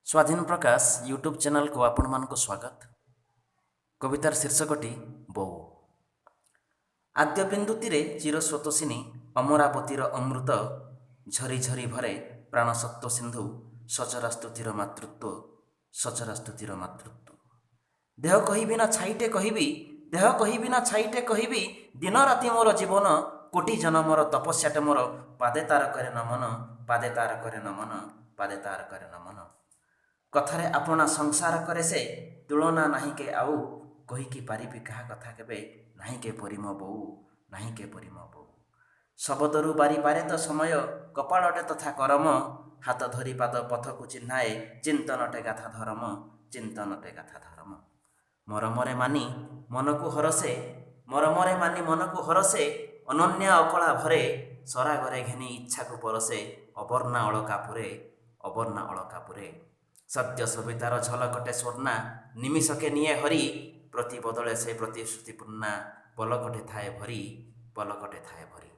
स्वाधीन प्रकाश YouTube channel को आपण मानक स्वागत। कवितार शीर्षकटी बहु। आद्य बिंदुतीरे चिरस्वतोषिनी अमरावतीर अमृत झरी झरी भरे प्राणसत्व सिंधु सचरास्तुतिर मातृत्व सचरास्तुतिर मातृत्व। देह कहिबी ना छाइटे कहिबी देह कहिबी ना छाइटे कहिबी दिन राति मोर जीवन कोटि जन्मर तपस्याटे मोर पादे तार करे नमन पादे तार करे नमन पादे तार करे नमन। कथारे आपणा संसार करे से तुलना नाही के आउ कहिकी पारिबी कहा कथा केबे नाही के परिम बोउ नाही के परिम बोउ। शब्दरु बारी पारे तो समय कपाळटे तथा करम हाथ धरी पाद पथकु चिन्हाए चिंतनटे गाथा धर्म चिंतनटे गाथा धर्म। मरमरे मानी मनकु हरसे मरमरे मानी मनकु हरसे अनन्य अकला भरे सरागरे घेनी इच्छाकु परसे अबर्णा अलकापुरे अबर्णा अलकापुरे। सत्य सवितार झलकटे स्वर्णा निमिषके निये हरि प्रति बदले से प्रतिश्रुति पूर्णा पलकटे थाए भरी पलकटे थाए भरी।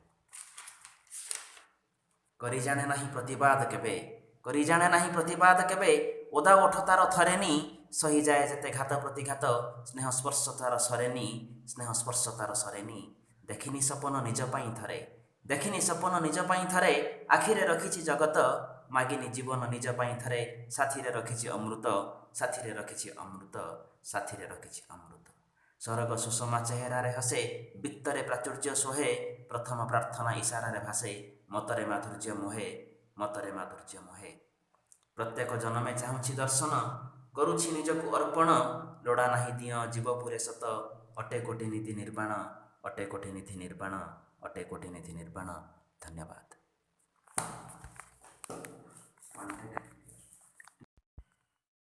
करी जाने नाही प्रतिवाद केबे करी जाने नाही प्रतिवाद केबे ओदा ओठ तार थरेनी सही जाए जेते घात प्रतिघात स्नेह स्पर्श तार सरेनी स्नेह स्पर्श तार सरेनी। देखिनी सपन निज पाई थरे देखिनी सपन निज पाई थरे आखिरे रखिछि जगत मागिनी जीवन निज पाई थरे साथीरे रखिछि अमृत साथीरे रखिछि अमृत साथीरे रखिछि अमृत। स्वर्ग सुषमा चेहरारे हसे बित्तरे प्राचुर्य सोहे प्रथम प्रार्थना इशारारे भासे मतरे माधुर्य मोहे मतरे माधुर्य मोहे। प्रत्येक जन्मे चाहुछि दर्शन करुछि निजकु अर्पण लोड़ा नाही दिय जीवपुरे सत अटे कोटि नीति निर्वाण अटे कोटि नीति निर्वाण अटे कोटि नीति निर्वाण। धन्यवाद।